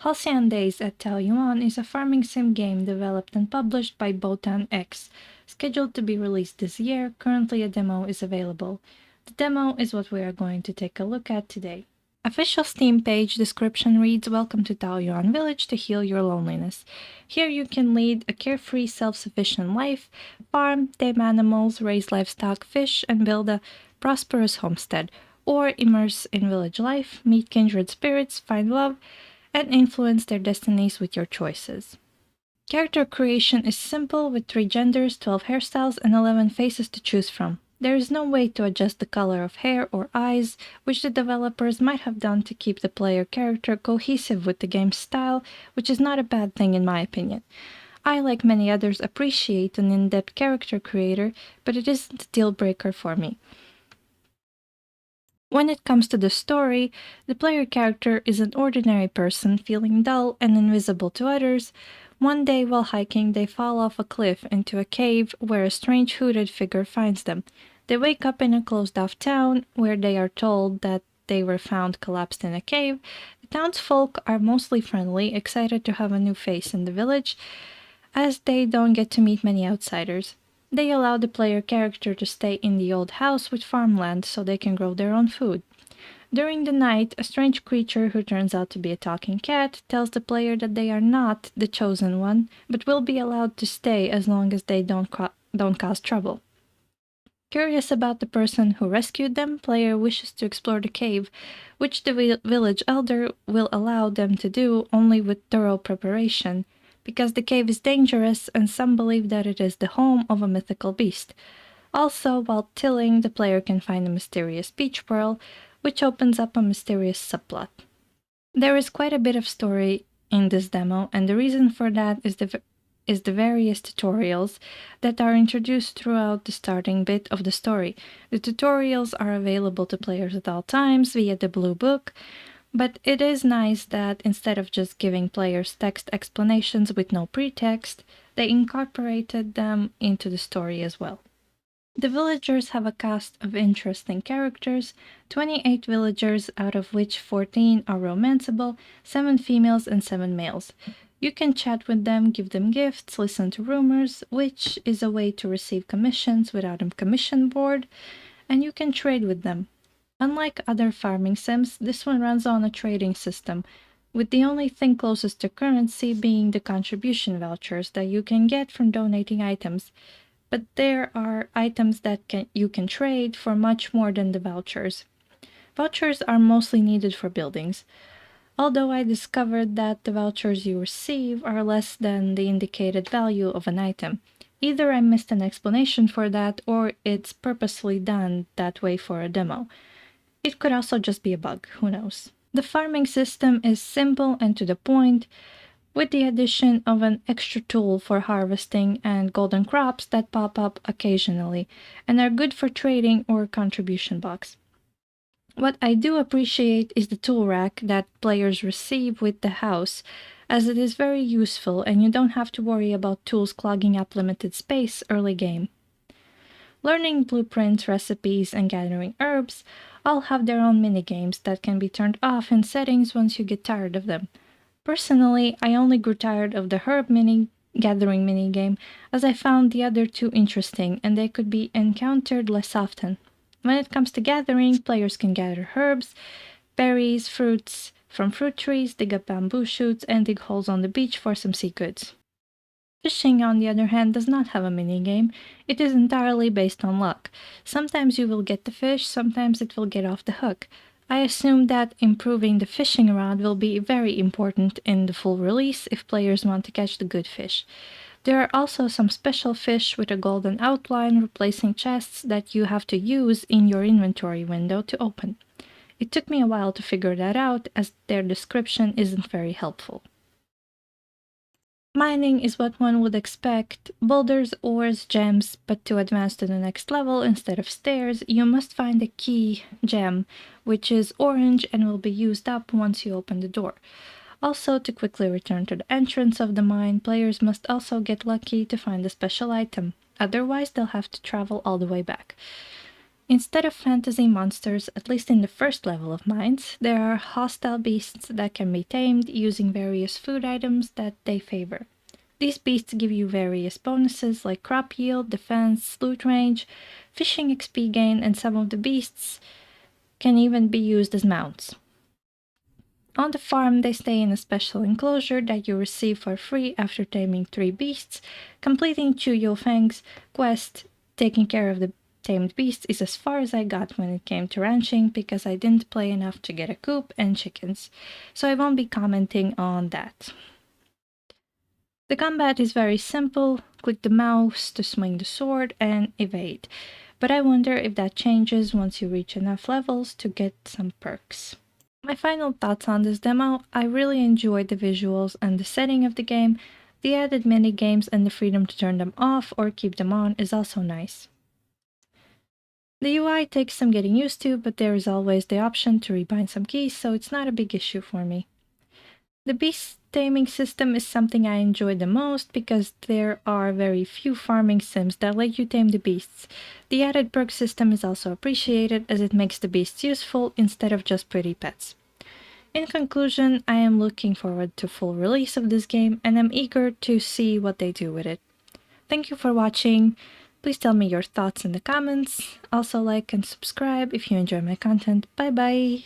Halcyon Days at Taoyuan is a farming sim game developed and published by Botan X, scheduled to be released this year. Currently a demo is available. The demo is what we are going to take a look at today. Official Steam page description reads, "Welcome to Taoyuan Village to heal your loneliness. Here you can lead a carefree, self-sufficient life, farm, tame animals, raise livestock, fish, and build a prosperous homestead, or immerse in village life, meet kindred spirits, find love, and influence their destinies with your choices." Character creation is simple with 3 genders, 12 hairstyles, and 11 faces to choose from. There is no way to adjust the color of hair or eyes, which the developers might have done to keep the player character cohesive with the game's style, which is not a bad thing in my opinion. I, like many others, appreciate an in-depth character creator, but it isn't a deal breaker for me. When it comes to the story, the player character is an ordinary person feeling dull and invisible to others. One day while hiking, they fall off a cliff into a cave where a strange hooded figure finds them. They wake up in a closed-off town where they are told that they were found collapsed in a cave. The townsfolk are mostly friendly, excited to have a new face in the village, as they don't get to meet many outsiders. They allow the player character to stay in the old house with farmland so they can grow their own food. During the night, a strange creature who turns out to be a talking cat tells the player that they are not the chosen one, but will be allowed to stay as long as they don't cause trouble. Curious about the person who rescued them, player wishes to explore the cave, which the village elder will allow them to do only with thorough preparation, because the cave is dangerous and some believe that it is the home of a mythical beast. Also, while tilling, the player can find a mysterious beach pearl, which opens up a mysterious subplot. There is quite a bit of story in this demo, and the reason for that is the various tutorials that are introduced throughout the starting bit of the story. The tutorials are available to players at all times via the Blue Book, but it is nice that instead of just giving players text explanations with no pretext, they incorporated them into the story as well. The villagers have a cast of interesting characters, 28 villagers, out of which 14 are romanceable, 7 females and 7 males. You can chat with them, give them gifts, listen to rumors, which is a way to receive commissions without a commission board, and you can trade with them. Unlike other farming sims, this one runs on a trading system, with the only thing closest to currency being the contribution vouchers that you can get from donating items. But there are items that you can trade for much more than the vouchers. Vouchers are mostly needed for buildings, although I discovered that the vouchers you receive are less than the indicated value of an item. Either I missed an explanation for that, or it's purposely done that way for a demo. It could also just be a bug, who knows. The farming system is simple and to the point, with the addition of an extra tool for harvesting and golden crops that pop up occasionally and are good for trading or contribution box. What I do appreciate is the tool rack that players receive with the house, as it is very useful and you don't have to worry about tools clogging up limited space early game. Learning blueprints, recipes, and gathering herbs all have their own minigames that can be turned off in settings once you get tired of them. Personally, I only grew tired of the herb gathering minigame as I found the other two interesting and they could be encountered less often. When it comes to gathering, players can gather herbs, berries, fruits from fruit trees, dig up bamboo shoots, and dig holes on the beach for some sea goods. Fishing, on the other hand, does not have a minigame. It is entirely based on luck. Sometimes you will get the fish, sometimes it will get off the hook. I assume that improving the fishing rod will be very important in the full release if players want to catch the good fish. There are also some special fish with a golden outline replacing chests that you have to use in your inventory window to open. It took me a while to figure that out as their description isn't very helpful. Mining is what one would expect: boulders, ores, gems, but to advance to the next level, instead of stairs, you must find a key gem, which is orange and will be used up once you open the door. Also, to quickly return to the entrance of the mine, players must also get lucky to find a special item, otherwise they'll have to travel all the way back. Instead of fantasy monsters, at least in the first level of mines, there are hostile beasts that can be tamed using various food items that they favor. These beasts give you various bonuses like crop yield, defense, loot range, fishing XP gain, and some of the beasts can even be used as mounts. On the farm, they stay in a special enclosure that you receive for free after taming 3 beasts. Completing Chew Yo Fang's quest, taking care of the tamed beasts, is as far as I got when it came to ranching because I didn't play enough to get a coop and chickens, so I won't be commenting on that. The combat is very simple, click the mouse to swing the sword and evade, but I wonder if that changes once you reach enough levels to get some perks. My final thoughts on this demo: I really enjoyed the visuals and the setting of the game. The added mini games and the freedom to turn them off or keep them on is also nice. The UI takes some getting used to, but there is always the option to rebind some keys, so it's not a big issue for me. The beast taming system is something I enjoy the most because there are very few farming sims that let you tame the beasts. The added perk system is also appreciated as it makes the beasts useful instead of just pretty pets. In conclusion, I am looking forward to full release of this game and I'm eager to see what they do with it. Thank you for watching. Please tell me your thoughts in the comments. Also like and subscribe if you enjoy my content. Bye bye!